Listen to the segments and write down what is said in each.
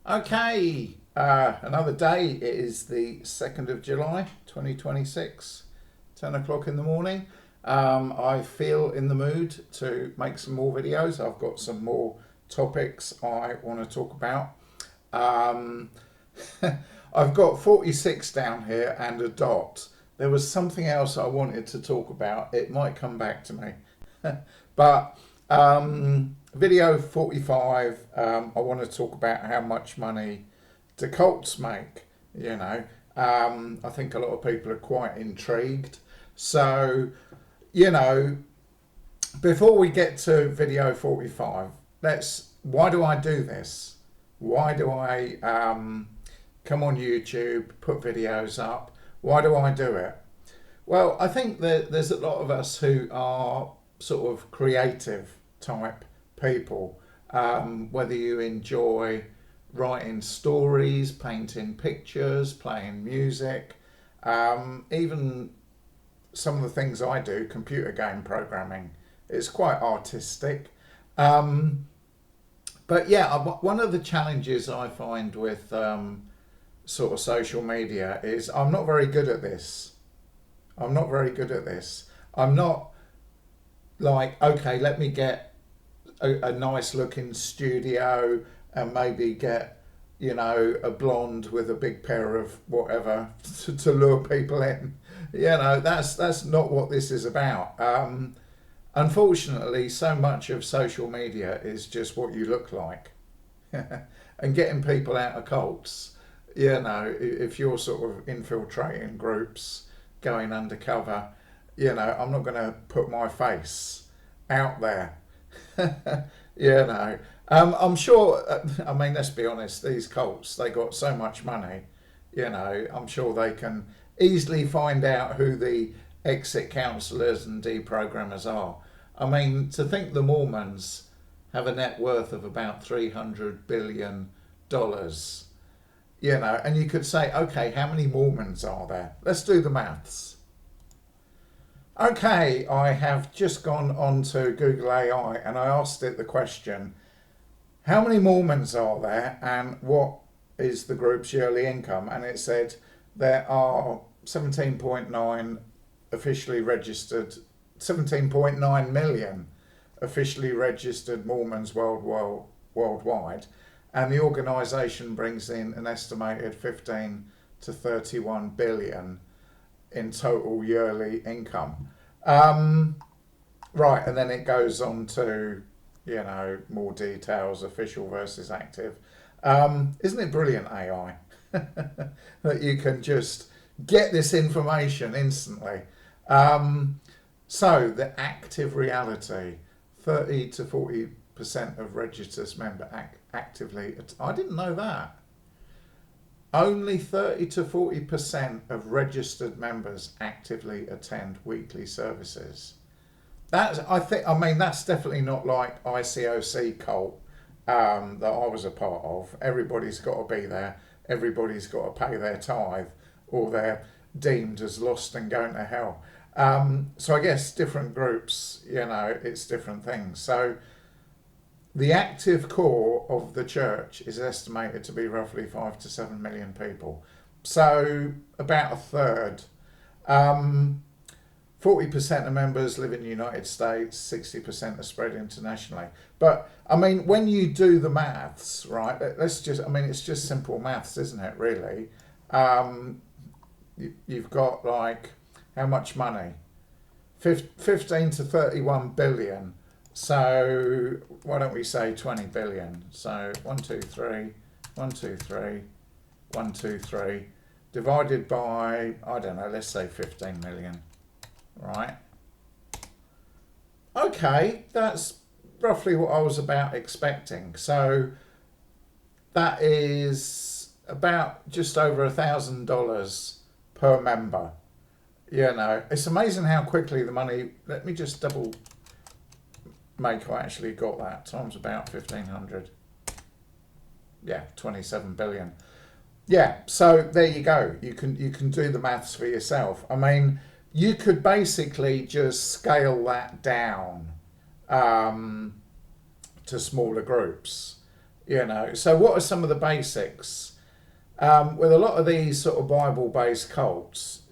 Okay, another day. It is the 2nd of July 2026, 10 o'clock in the morning. I feel in the mood to make some more videos. I've got some more topics I want to talk about. Um, I've got 46 down here and a dot. There was something else I wanted to talk about. It might come back to me. But video 45, I want to talk about how much money do cults make. You know, I think a lot of people are quite intrigued. So, you know, before we get to video 45, why do I do this? Why do I come on YouTube, put videos up? Why do I do it? Well, I think that there's a lot of us who are sort of creative type people. Whether you enjoy writing stories, painting pictures, playing music, even some of the things I do, computer game programming, it's quite artistic. Um, but yeah, one of the challenges I find with sort of social media is I'm not very good at this. I'm not very good at this. I'm not like, okay, let me get a nice looking studio and maybe get, a blonde with a big pair of whatever to lure people in. That's not what this is about. Unfortunately, so much of social media is just what you look like. And getting people out of cults, if you're sort of infiltrating groups, going undercover, I'm not going to put my face out there. I'm sure, I mean, let's be honest, these cults, they got so much money, I'm sure they can easily find out who the exit counselors and deprogrammers are. I mean, to think the Mormons have a net worth of about $300 billion, and you could say, okay, how many Mormons are there? Let's do the maths. Okay, I have just gone on to Google AI and I asked it the question, how many Mormons are there and what is the group's yearly income? And it said there are 17.9 officially registered, 17.9 million officially registered Mormons worldwide. And the organisation brings in an estimated 15 to 31 billion in total yearly income. Um, right, and then it goes on to, more details, official versus active. Isn't it brilliant, AI? That you can just get this information instantly. So, the active reality, 30 to 40% of registered members actively. I didn't know that. Only 30 to 40% of registered members actively attend weekly services. I mean, that's definitely not like ICOC cult that I was a part of. Everybody's got to be there. Everybody's got to pay their tithe, or they're deemed as lost and going to hell. So I guess different groups, it's different things. So the active core of the church is estimated to be roughly 5 to 7 million people. So about a third. 40% of members live in the United States, 60% are spread internationally. But I mean, when you do the maths, right, it's just simple maths, isn't it, really? Um, you've got like, how much money? 15 to 31 billion. So why don't we say 20 billion? So 1, 2, 3, 1, 2, 3, 1, 2, 3, divided by, I don't know, let's say 15 million, right? Okay, that's roughly what I was about expecting. So that is about just over $1,000 per member. It's amazing how quickly the money, let me just double make I actually got that, times about 1,500. Yeah, 27 billion. Yeah, so there you go. You can do the maths for yourself. I mean, you could basically just scale that down um, to smaller groups. You know, so what are some of the basics? With a lot of these sort of Bible-based cults,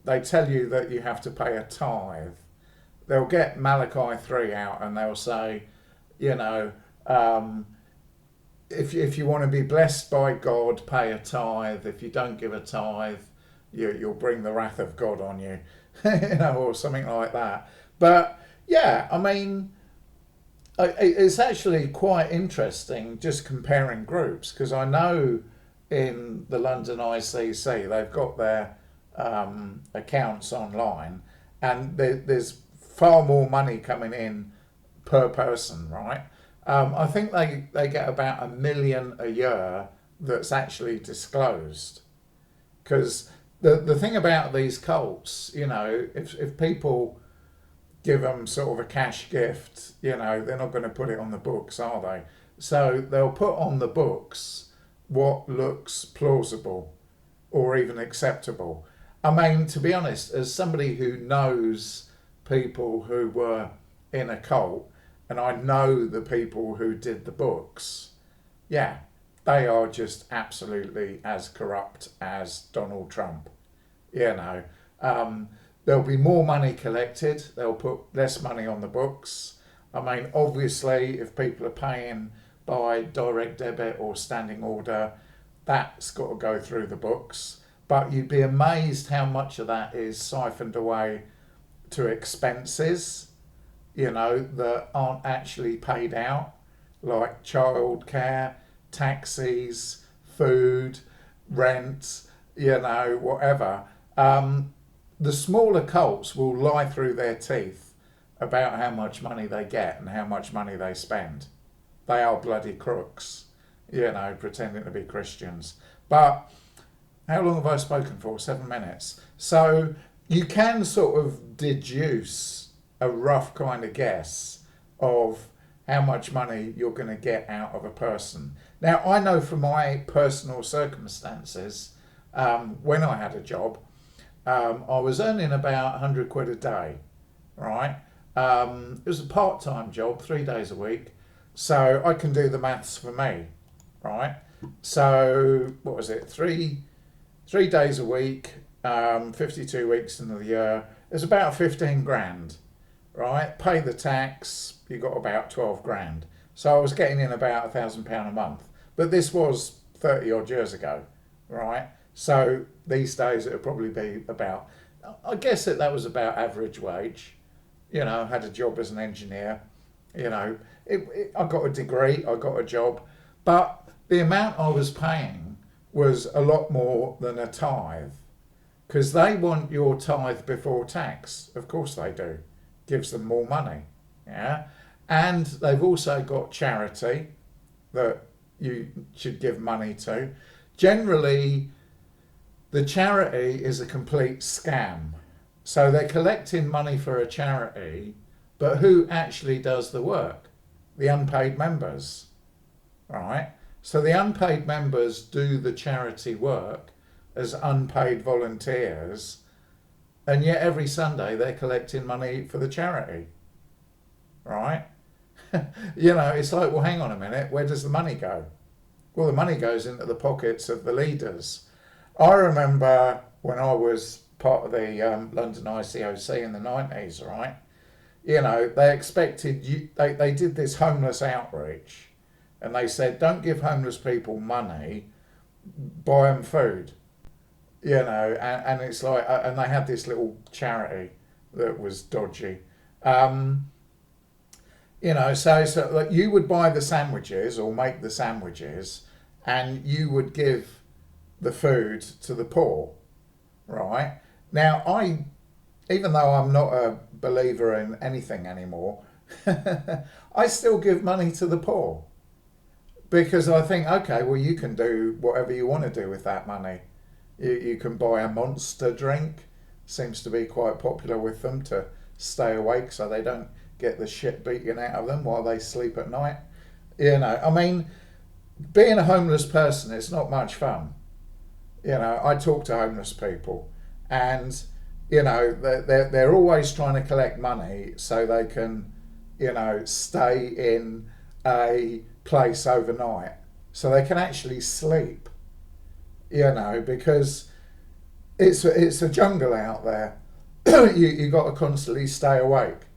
they tell you that you have to pay a tithe. They'll get Malachi 3 out and they'll say, you know, if you want to be blessed by God, pay a tithe. If you don't give a tithe, you'll bring the wrath of God on you, you know, or something like that. But yeah, I mean, it's actually quite interesting just comparing groups, because I know in the London ICC they've got their accounts online, and there's far more money coming in per person, right? I think they get about 1 million a year that's actually disclosed. Because the thing about these cults, you know, if people give them sort of a cash gift, you know, they're not going to put it on the books, are they? So they'll put on the books what looks plausible or even acceptable. I mean, to be honest, as somebody who knows people who were in a cult, and I know the people who did the books, yeah, they are just absolutely as corrupt as Donald Trump. You know, there'll be more money collected, they'll put less money on the books. I mean, obviously, if people are paying by direct debit or standing order, that's got to go through the books. But you'd be amazed how much of that is siphoned away to expenses, you know, that aren't actually paid out, like childcare, taxis, food, rent, you know, whatever. The smaller cults will lie through their teeth about how much money they get and how much money they spend. They are bloody crooks, you know, pretending to be Christians. But how long have I spoken for? 7 minutes. So you can sort of deduce a rough kind of guess of how much money you're going to get out of a person. Now, I know from my personal circumstances, when I had a job, I was earning about 100 quid a day, right? It was a part-time job, 3 days a week. So I can do the maths for me, right? So what was it? Three days a week, 52 weeks in the year. It's about 15 grand, right? Pay the tax, you got about 12 grand. So I was getting in about £1,000 a month. But this was 30 odd years ago, right? So these days it would probably be about, I guess that was about average wage. You know, I had a job as an engineer, you know, I got a degree, I got a job, but the amount I was paying was a lot more than a tithe, because they want your tithe before tax. Of course they do. Gives them more money, yeah. And they've also got charity that you should give money to. Generally, the charity is a complete scam. So they're collecting money for a charity, but who actually does the work? The unpaid members, right? So the unpaid members do the charity work as unpaid volunteers, and yet every Sunday they're collecting money for the charity, right? You know, it's like, well, hang on a minute, where does the money go? Well, the money goes into the pockets of the leaders. I remember when I was part of the London ICOC in the 90s, right? You know, they expected you, they did this homeless outreach, and they said, don't give homeless people money, buy them food, you know, and it's like, and they had this little charity that was dodgy. You know, so like you would buy the sandwiches or make the sandwiches, and you would give the food to the poor, right? Now, even though I'm not a believer in anything anymore, I still give money to the poor, because I think, okay, well, you can do whatever you want to do with that money. You can buy a Monster drink, seems to be quite popular with them, to stay awake so they don't get the shit beaten out of them while they sleep at night. You know, I mean, being a homeless person, it's not much fun. You know, I talk to homeless people, and you know, they're always trying to collect money so they can, you know, stay in a place overnight. so they can actually sleep, because it's a jungle out there. You got to constantly stay awake,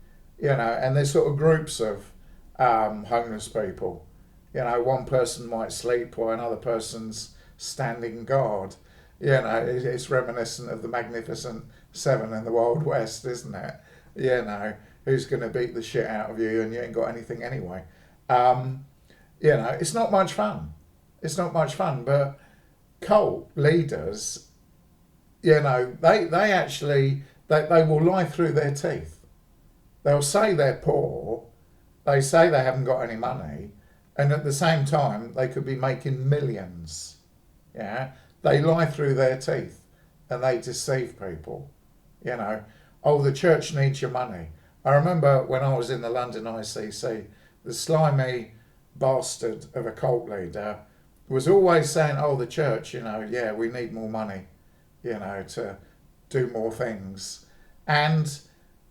and there's sort of groups of homeless people. One person might sleep while another person's standing guard. It's reminiscent of the Magnificent Seven in the Wild West, isn't it? Who's going to beat the shit out of you and you ain't got anything anyway. Um, it's not much fun. It's not much fun, but cult leaders, they actually, they will lie through their teeth. They'll say they're poor, they say they haven't got any money, and at the same time, they could be making millions. Yeah, they lie through their teeth and they deceive people. You know, oh, the church needs your money. I remember when I was in the London ICC, the slimy bastard of a cult leader was always saying, oh, the church, yeah, we need more money, to do more things. And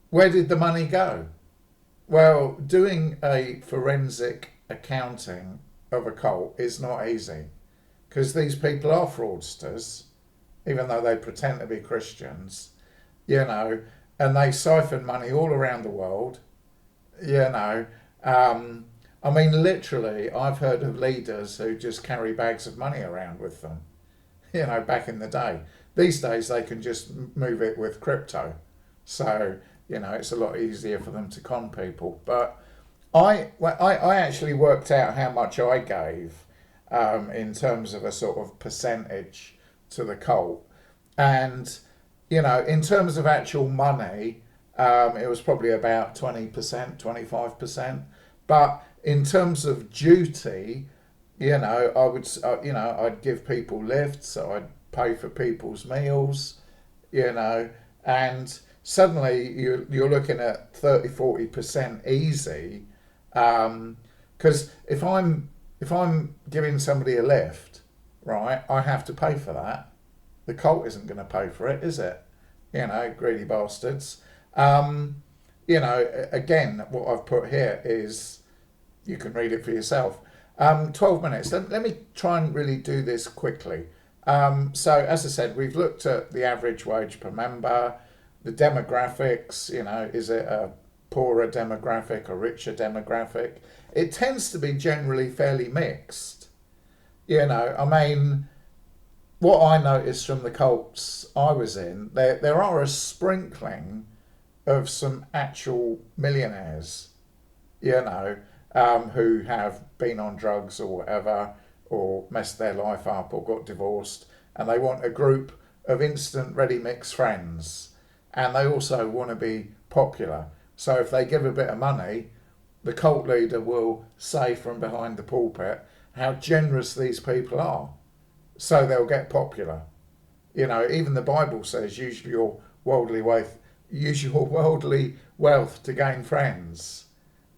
where did the money go? Well, doing a forensic accounting of a cult is not easy because these people are fraudsters, even though they pretend to be Christians, and they siphon money all around the world, you know. I mean, literally, I've heard of leaders who just carry bags of money around with them, back in the day. These days, they can just move it with crypto. So, it's a lot easier for them to con people. But I actually worked out how much I gave in terms of a sort of percentage to the cult. And, in terms of actual money, it was probably about 20%, 25%. But in terms of duty, I would, I'd give people lifts, I'd pay for people's meals, and suddenly you're looking at 30-40% easy. Because if I'm giving somebody a lift, right, I have to pay for that. The cult isn't going to pay for it, is it? Greedy bastards. Again, what I've put here is, you can read it for yourself. 12 minutes. Let me try and really do this quickly. So, as I said, we've looked at the average wage per member, the demographics, is it a poorer demographic, a richer demographic? It tends to be generally fairly mixed. I mean, what I noticed from the cults I was in, there are a sprinkling of some actual millionaires, who have been on drugs or whatever, or messed their life up or got divorced, and they want a group of instant ready mix friends, and they also want to be popular. So if they give a bit of money, the cult leader will say from behind the pulpit how generous these people are, so they'll get popular. Even the Bible says use your worldly wealth to gain friends.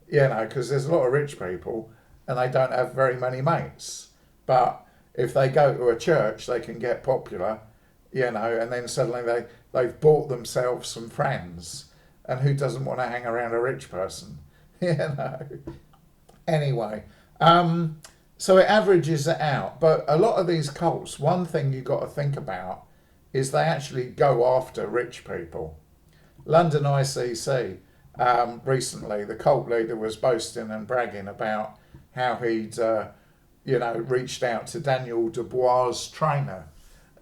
Because there's a lot of rich people and they don't have very many mates. But if they go to a church, they can get popular, and then suddenly they've bought themselves some friends. And who doesn't want to hang around a rich person? Anyway, so it averages it out. But a lot of these cults, one thing you've got to think about is they actually go after rich people. London ICC, recently, the cult leader was boasting and bragging about how he'd, reached out to Daniel Dubois' trainer,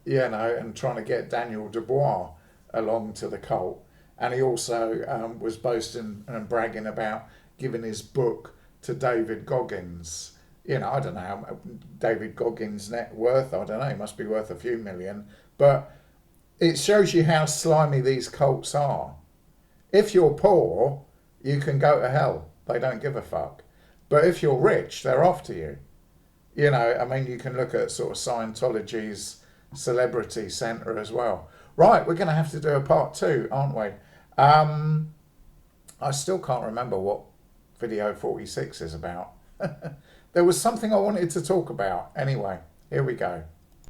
and trying to get Daniel Dubois along to the cult. And he also was boasting and bragging about giving his book to David Goggins. I don't know how David Goggins' net worth. I don't know. He must be worth a few million. But it shows you how slimy these cults are. If you're poor, you can go to hell. They don't give a fuck. But if you're rich, they're after you. I mean, you can look at sort of Scientology's celebrity centre as well. Right, we're going to have to do a part 2, aren't we? I still can't remember what video 46 is about. There was something I wanted to talk about. Anyway, here we go.